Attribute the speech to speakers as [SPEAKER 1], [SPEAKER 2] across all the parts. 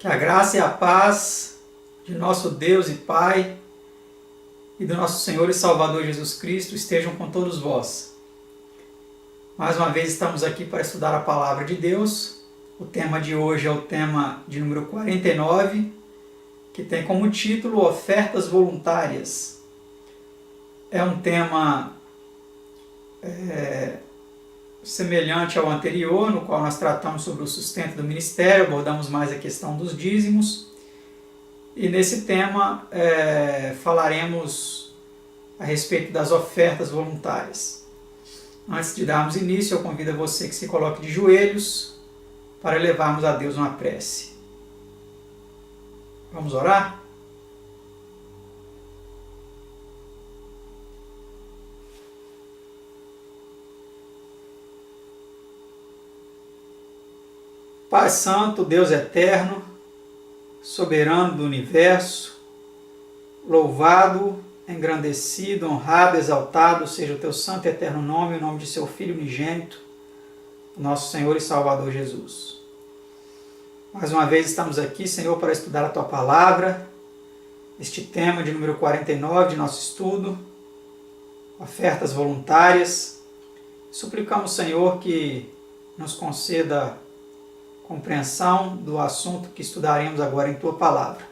[SPEAKER 1] Que a graça e a paz de nosso Deus e Pai e do nosso Senhor e Salvador Jesus Cristo estejam com todos vós. Mais uma vez estamos aqui para estudar a Palavra de Deus. O tema de hoje é o tema de número 49, que tem como título Ofertas Voluntárias. É um tema semelhante ao anterior, no qual nós tratamos sobre o sustento do ministério, abordamos mais a questão dos dízimos. E nesse tema falaremos a respeito das ofertas voluntárias. Antes de darmos início, eu convido a você que se coloque de joelhos para elevarmos a Deus uma prece. Vamos orar? Pai Santo, Deus Eterno, Soberano do Universo, louvado, engrandecido, honrado, exaltado seja o Teu santo e eterno nome, o nome de Seu Filho unigênito, nosso Senhor e Salvador Jesus. Mais uma vez estamos aqui, Senhor, para estudar a Tua Palavra, este tema de número 49 de nosso estudo, ofertas voluntárias. Suplicamos, Senhor, que nos conceda compreensão do assunto que estudaremos agora em Tua Palavra.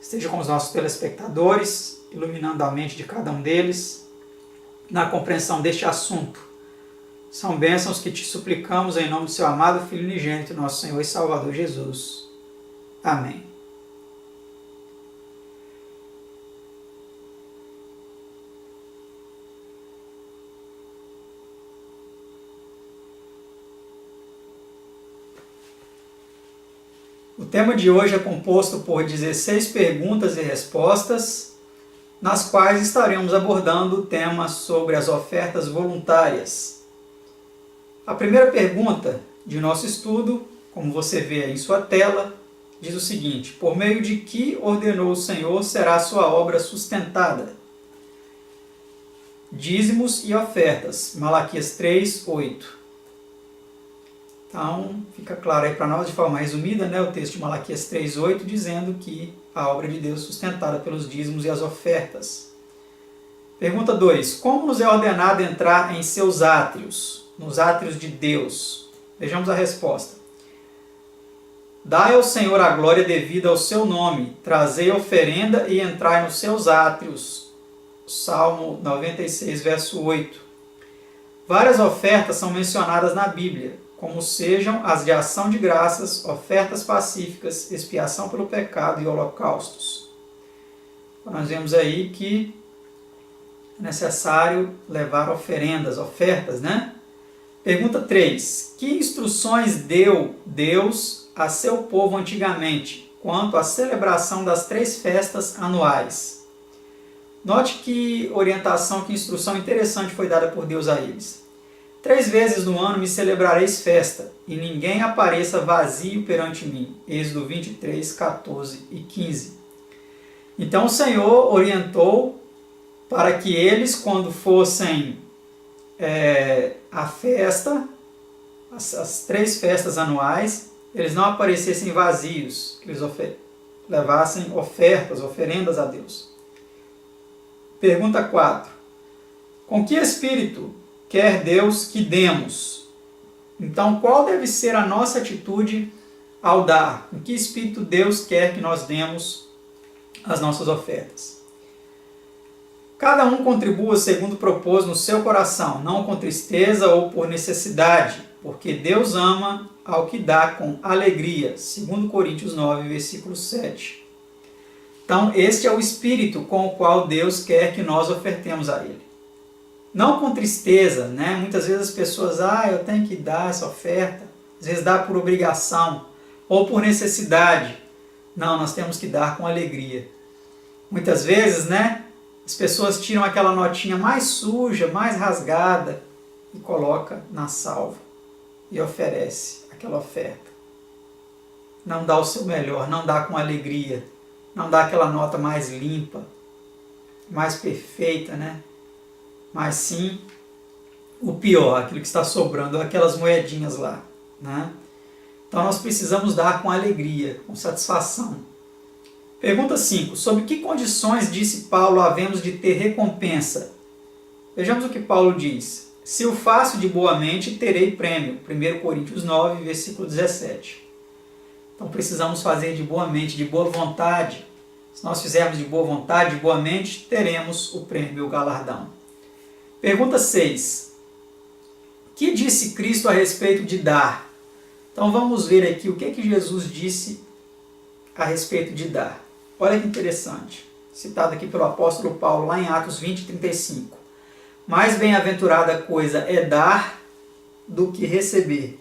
[SPEAKER 1] Esteja com os nossos telespectadores, iluminando a mente de cada um deles na compreensão deste assunto. São bênçãos que te suplicamos em nome do Seu amado Filho unigênito, nosso Senhor e Salvador Jesus. Amém. O tema de hoje é composto por 16 perguntas e respostas, nas quais estaremos abordando o tema sobre as ofertas voluntárias. A primeira pergunta de nosso estudo, como você vê aí em sua tela, diz o seguinte: por meio de que ordenou o Senhor será a sua obra sustentada? Dízimos e ofertas, Malaquias 3, 8. Então, fica claro aí para nós, de forma resumida, o texto de Malaquias 3,8, dizendo que a obra de Deus é sustentada pelos dízimos e as ofertas. Pergunta 2. Como nos é ordenado entrar em seus átrios, nos átrios de Deus? Vejamos a resposta. Dai ao Senhor a glória devida ao seu nome, trazei oferenda e entrai nos seus átrios. Salmo 96, verso 8. Várias ofertas são mencionadas na Bíblia, como sejam as de ação de graças, ofertas pacíficas, expiação pelo pecado e holocaustos. Então, nós vemos aí que é necessário levar oferendas, ofertas, Pergunta 3. Que instruções deu Deus a seu povo antigamente, quanto à celebração das 3 festas anuais? Note que orientação, que instrução interessante foi dada por Deus a eles. 3 vezes no ano me celebrareis festa, e ninguém apareça vazio perante mim. Êxodo 23, 14 e 15. Então o Senhor orientou para que eles, quando fossem a festa, as 3 festas anuais, eles não aparecessem vazios, que eles levassem ofertas, oferendas a Deus. Pergunta 4. Com que espírito quer Deus que demos? Então, qual deve ser a nossa atitude ao dar? Com que espírito Deus quer que nós demos as nossas ofertas? Cada um contribua segundo propôs no seu coração, não com tristeza ou por necessidade, porque Deus ama ao que dá com alegria. 2 Coríntios 9, versículo 7. Então, este é o espírito com o qual Deus quer que nós ofertemos a Ele. Não com tristeza, Muitas vezes as pessoas, eu tenho que dar essa oferta. Às vezes dá por obrigação ou por necessidade. Não, nós temos que dar com alegria. Muitas vezes, as pessoas tiram aquela notinha mais suja, mais rasgada e coloca na salva e oferece aquela oferta. Não dá o seu melhor, não dá com alegria, não dá aquela nota mais limpa, mais perfeita, mas sim o pior, aquilo que está sobrando, aquelas moedinhas lá. Então nós precisamos dar com alegria, com satisfação. Pergunta 5. Sob que condições, disse Paulo, havemos de ter recompensa? Vejamos o que Paulo diz. Se o faço de boa mente, terei prêmio. 1 Coríntios 9, versículo 17. Então precisamos fazer de boa mente, de boa vontade. Se nós fizermos de boa vontade, de boa mente, teremos o prêmio, o galardão. Pergunta 6. Que disse Cristo a respeito de dar? Então vamos ver aqui o que Jesus disse a respeito de dar. Olha que interessante. Citado aqui pelo apóstolo Paulo, lá em Atos 20, 35. Mais bem-aventurada coisa é dar do que receber.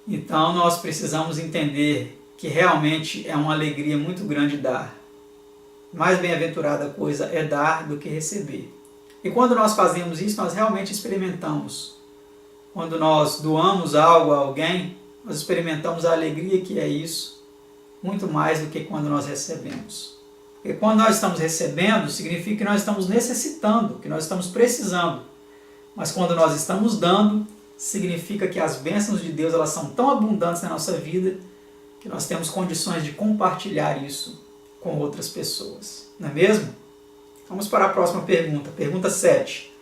[SPEAKER 1] Então nós precisamos entender que realmente é uma alegria muito grande dar. Mais bem-aventurada coisa é dar do que receber. E quando nós fazemos isso, nós realmente experimentamos. Quando nós doamos algo a alguém, nós experimentamos a alegria que é isso, muito mais do que quando nós recebemos. Porque quando nós estamos recebendo, significa que nós estamos necessitando, que nós estamos precisando. Mas quando nós estamos dando, significa que as bênçãos de Deus elas são tão abundantes na nossa vida que nós temos condições de compartilhar isso com outras pessoas. Não é mesmo? Vamos para a próxima pergunta. Pergunta 7.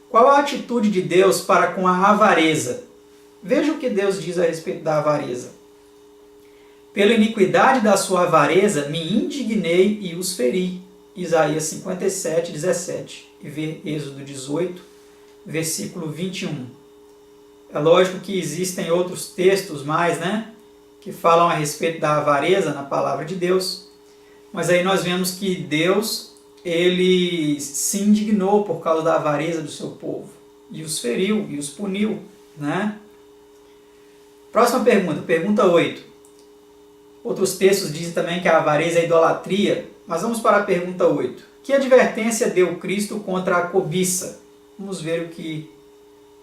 [SPEAKER 1] Qual a atitude de Deus para com a avareza? Veja o que Deus diz a respeito da avareza. Pela iniquidade da sua avareza me indignei e os feri. Isaías 57, 17. E ver Êxodo 18, versículo 21. É lógico que existem outros textos mais, que falam a respeito da avareza na palavra de Deus. Mas aí nós vemos que Deus, ele se indignou por causa da avareza do seu povo. E os feriu, e os puniu, Próxima pergunta, pergunta 8. Outros textos dizem também que a avareza é idolatria, mas vamos para a pergunta 8. Que advertência deu Cristo contra a cobiça? Vamos ver o que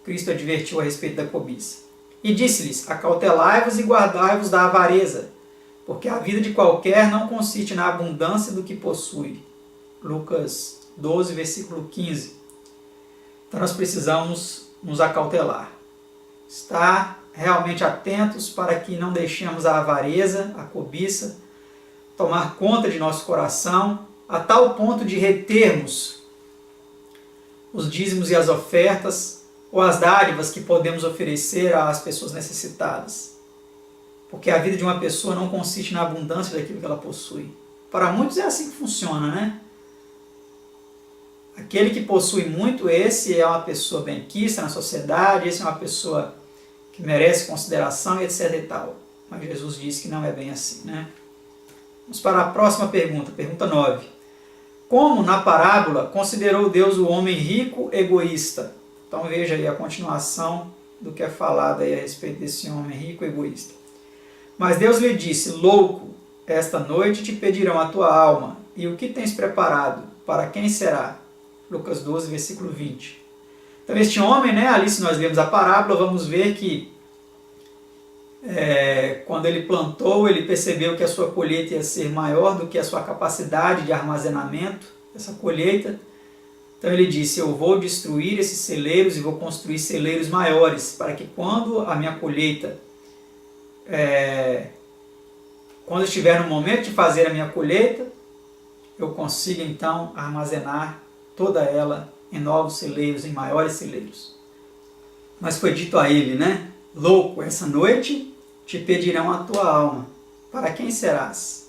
[SPEAKER 1] Cristo advertiu a respeito da cobiça. E disse-lhes, acautelai-vos e guardai-vos da avareza, porque a vida de qualquer não consiste na abundância do que possui. Lucas 12, versículo 15. Então nós precisamos nos acautelar. Estar realmente atentos para que não deixemos a avareza, a cobiça, tomar conta de nosso coração, a tal ponto de retermos os dízimos e as ofertas, ou as dádivas que podemos oferecer às pessoas necessitadas. Porque a vida de uma pessoa não consiste na abundância daquilo que ela possui. Para muitos é assim que funciona, Aquele que possui muito, esse é uma pessoa benquista na sociedade, esse é uma pessoa que merece consideração, etc. e tal. Mas Jesus disse que não é bem assim, Vamos para a próxima pergunta, pergunta 9. Como, na parábola, considerou Deus o homem rico egoísta? Então veja aí a continuação do que é falado aí a respeito desse homem rico egoísta. Mas Deus lhe disse, louco, esta noite te pedirão a tua alma, e o que tens preparado? Para quem será? Lucas 12, versículo 20. Então este homem, ali se nós lemos a parábola, vamos ver que quando ele plantou, ele percebeu que a sua colheita ia ser maior do que a sua capacidade de armazenamento dessa colheita. Então ele disse, eu vou destruir esses celeiros e vou construir celeiros maiores, para que quando a minha colheita, quando eu estiver no momento de fazer a minha colheita, eu consiga então armazenar toda ela em novos celeiros, em maiores celeiros. Mas foi dito a ele, louco, essa noite te pedirão a tua alma. Para quem serás?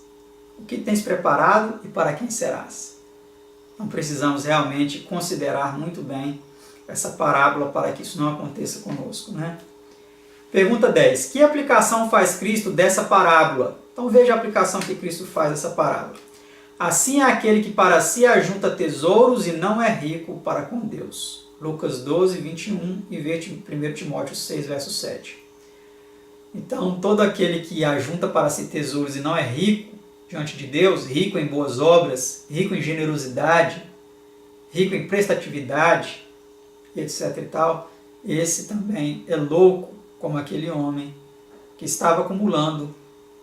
[SPEAKER 1] O que tens preparado e para quem serás? Então precisamos realmente considerar muito bem essa parábola para que isso não aconteça conosco, Pergunta 10. Que aplicação faz Cristo dessa parábola? Então veja a aplicação que Cristo faz dessa parábola. Assim é aquele que para si ajunta tesouros e não é rico para com Deus. Lucas 12, 21 e 1 Timóteo 6, verso 7. Então, todo aquele que ajunta para si tesouros e não é rico diante de Deus, rico em boas obras, rico em generosidade, rico em prestatividade, etc. e tal, esse também é louco como aquele homem que estava acumulando,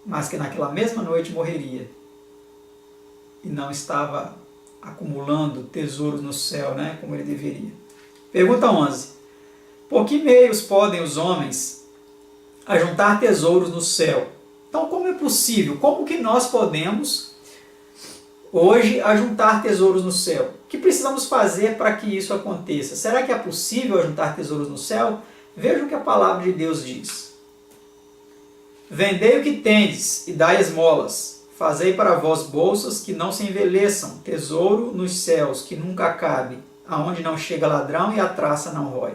[SPEAKER 1] mas que naquela mesma noite morreria. E não estava acumulando tesouros no céu, como ele deveria. Pergunta 11. Por que meios podem os homens ajuntar tesouros no céu. Então, como é possível? Como que nós podemos hoje ajuntar tesouros no céu? O que precisamos fazer para que isso aconteça? Será que é possível ajuntar tesouros no céu? Veja o que a palavra de Deus diz. Vendei o que tendes e dai esmolas. Fazei para vós bolsas que não se envelheçam, tesouro nos céus que nunca acabe, aonde não chega ladrão e a traça não rói.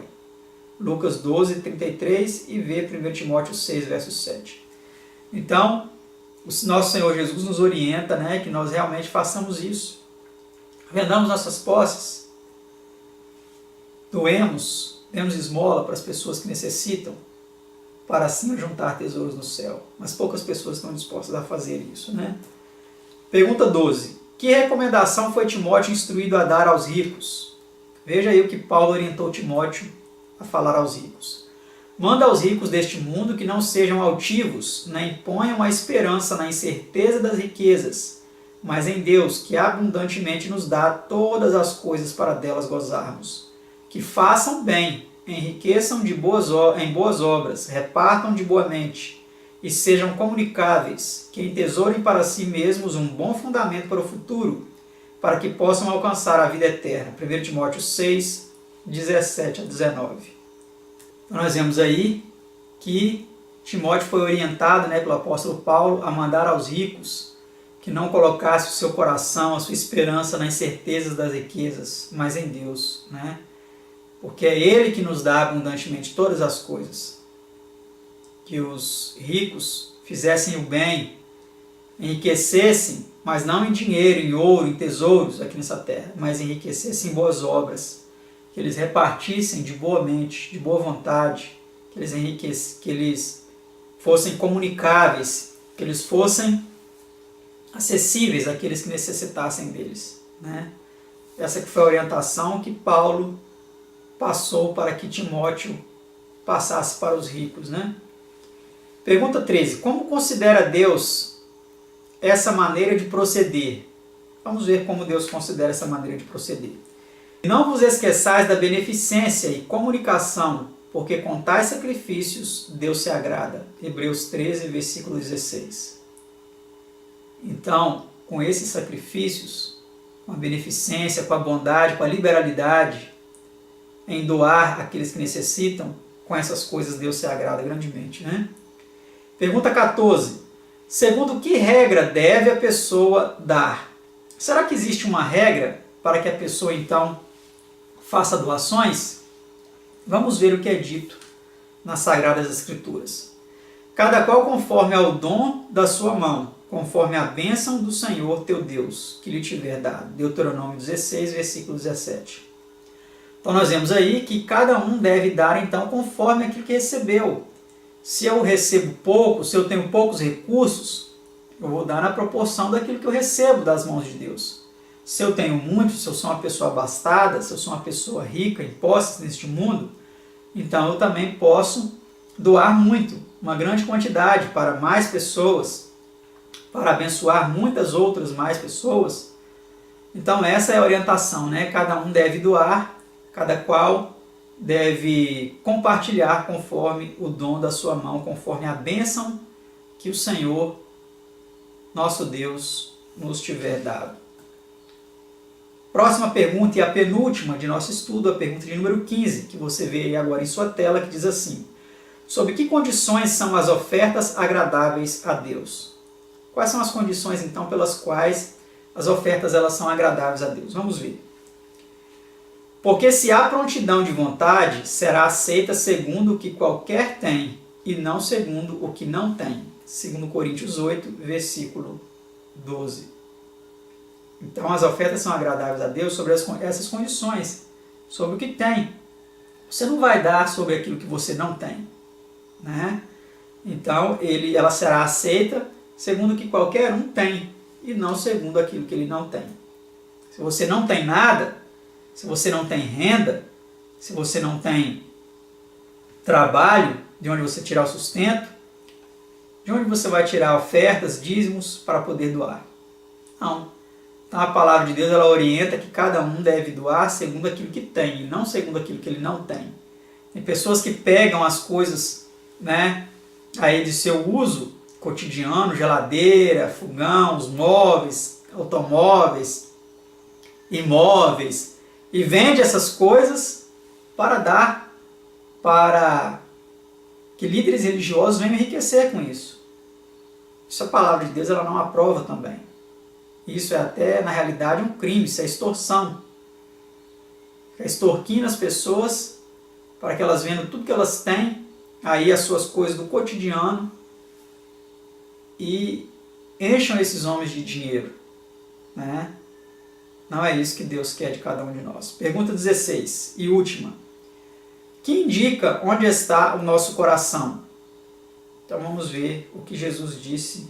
[SPEAKER 1] Lucas 12, 33 e vê 1 Timóteo 6, verso 7. Então, o nosso Senhor Jesus nos orienta, né, que nós realmente façamos isso. Vendamos nossas posses, doemos, demos esmola para as pessoas que necessitam, para assim juntar tesouros no céu. Mas poucas pessoas estão dispostas a fazer isso, né? Pergunta 12. Que recomendação foi Timóteo instruído a dar aos ricos? Veja aí o que Paulo orientou Timóteo a falar aos ricos. Manda aos ricos deste mundo que não sejam altivos, nem ponham a esperança na incerteza das riquezas, mas em Deus, que abundantemente nos dá todas as coisas para delas gozarmos. Que façam bem, enriqueçam em boas obras, repartam de boa mente, e sejam comunicáveis, que entesourem para si mesmos um bom fundamento para o futuro, para que possam alcançar a vida eterna. 1 Timóteo 6, 17 a 19. Então nós vemos aí que Timóteo foi orientado, né, pelo apóstolo Paulo a mandar aos ricos que não colocasse o seu coração, a sua esperança nas incertezas das riquezas, mas em Deus, né? Porque é Ele que nos dá abundantemente todas as coisas. Que os ricos fizessem o bem, enriquecessem, mas não em dinheiro, em ouro, em tesouros aqui nessa terra, mas enriquecessem em boas obras, que eles repartissem de boa mente, de boa vontade, que eles fossem comunicáveis, que eles fossem acessíveis àqueles que necessitassem deles, né? Essa que foi a orientação que Paulo passou para que Timóteo passasse para os ricos, né? Pergunta 13. Como considera Deus essa maneira de proceder? Vamos ver como Deus considera essa maneira de proceder. Não vos esqueçais da beneficência e comunicação, porque com tais sacrifícios Deus se agrada. Hebreus 13, versículo 16. Então, com esses sacrifícios, com a beneficência, com a bondade, com a liberalidade, em doar àqueles que necessitam, com essas coisas Deus se agrada grandemente, né? Pergunta 14. Segundo que regra deve a pessoa dar? Será que existe uma regra para que a pessoa, então, faça doações? Vamos ver o que é dito nas Sagradas Escrituras. Cada qual conforme ao dom da sua mão, conforme a bênção do Senhor teu Deus, que lhe tiver dado. Deuteronômio 16, versículo 17. Então nós vemos aí que cada um deve dar então conforme aquilo que recebeu. Se eu recebo pouco, se eu tenho poucos recursos, eu vou dar na proporção daquilo que eu recebo das mãos de Deus. Se eu tenho muito, se eu sou uma pessoa abastada, se eu sou uma pessoa rica em posses neste mundo, então eu também posso doar muito, uma grande quantidade para mais pessoas, para abençoar muitas outras mais pessoas. Então essa é a orientação, né? Cada um deve doar, cada qual deve compartilhar conforme o dom da sua mão, conforme a bênção que o Senhor, nosso Deus, nos tiver dado. Próxima pergunta e a penúltima de nosso estudo, a pergunta de número 15, que você vê aí agora em sua tela, que diz assim: sob que condições são as ofertas agradáveis a Deus? Quais são as condições, então, pelas quais as ofertas elas são agradáveis a Deus? Vamos ver. Porque se há prontidão de vontade, será aceita segundo o que qualquer tem, e não segundo o que não tem. 2 Coríntios 8, versículo 12. Então as ofertas são agradáveis a Deus sobre essas condições, sobre o que tem. Você não vai dar sobre aquilo que você não tem, né? Então ela será aceita segundo o que qualquer um tem, e não segundo aquilo que ele não tem. Se você não tem nada, se você não tem renda, se você não tem trabalho, de onde você tirar o sustento, de onde você vai tirar ofertas, dízimos para poder doar? Não. Então a palavra de Deus ela orienta que cada um deve doar segundo aquilo que tem, e não segundo aquilo que ele não tem. Tem pessoas que pegam as coisas, né, aí de seu uso cotidiano, geladeira, fogão, os móveis, automóveis, imóveis, e vende essas coisas para dar para que líderes religiosos venham enriquecer com isso. Isso a palavra de Deus ela não aprova também. Isso é até, na realidade, um crime, isso é extorsão. É extorquindo as pessoas para que elas vendam tudo que elas têm, aí as suas coisas do cotidiano, e encham esses homens de dinheiro, né? Não é isso que Deus quer de cada um de nós. Pergunta 16 e última. Que indica onde está o nosso coração? Então vamos ver o que Jesus disse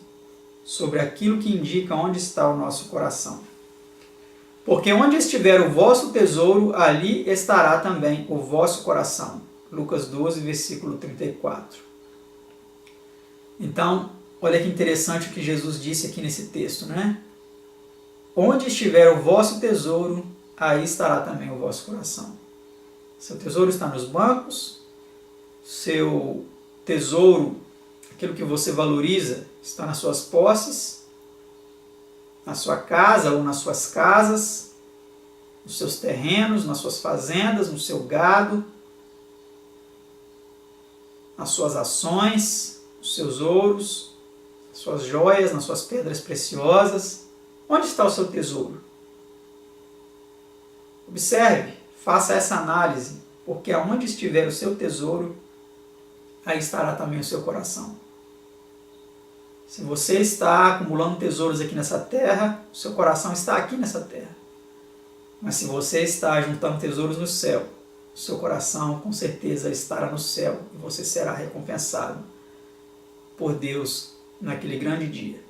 [SPEAKER 1] sobre aquilo que indica onde está o nosso coração. Porque onde estiver o vosso tesouro, ali estará também o vosso coração. Lucas 12, versículo 34. Então, olha que interessante o que Jesus disse aqui nesse texto, né? Onde estiver o vosso tesouro, aí estará também o vosso coração. Seu tesouro está nos bancos, seu tesouro, aquilo que você valoriza, está nas suas posses, na sua casa ou nas suas casas, nos seus terrenos, nas suas fazendas, no seu gado, nas suas ações, nos seus ouros, nas suas joias, nas suas pedras preciosas. Onde está o seu tesouro? Observe, faça essa análise, porque aonde estiver o seu tesouro, aí estará também o seu coração. Se você está acumulando tesouros aqui nessa terra, o seu coração está aqui nessa terra. Mas se você está juntando tesouros no céu, o seu coração com certeza estará no céu e você será recompensado por Deus naquele grande dia.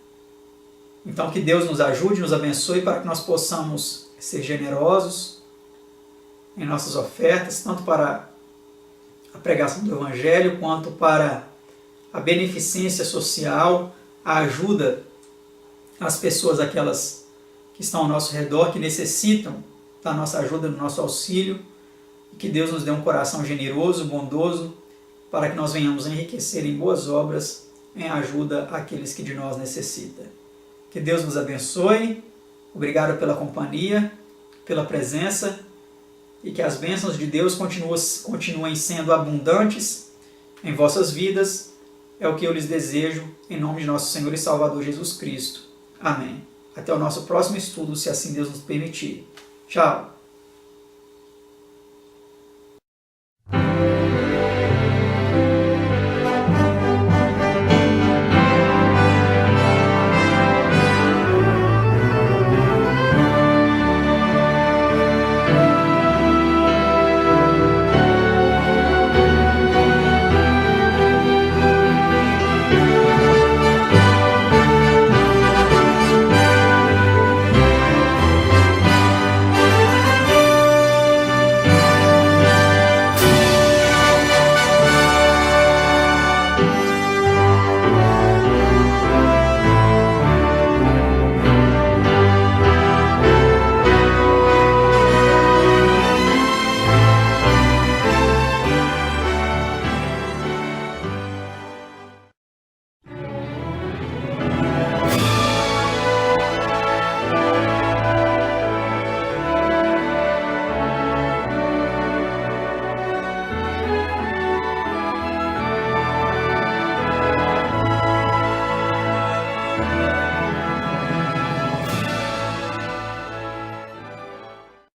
[SPEAKER 1] Então que Deus nos ajude, nos abençoe para que nós possamos ser generosos em nossas ofertas, tanto para a pregação do Evangelho, quanto para a beneficência social, a ajuda às pessoas, aquelas que estão ao nosso redor, que necessitam da nossa ajuda, do nosso auxílio, e que Deus nos dê um coração generoso, bondoso, para que nós venhamos a enriquecer em boas obras, em ajuda àqueles que de nós necessitam. Que Deus nos abençoe, obrigado pela companhia, pela presença, e que as bênçãos de Deus continuem sendo abundantes em vossas vidas. É o que eu lhes desejo, em nome de nosso Senhor e Salvador Jesus Cristo. Amém. Até o nosso próximo estudo, se assim Deus nos permitir. Tchau!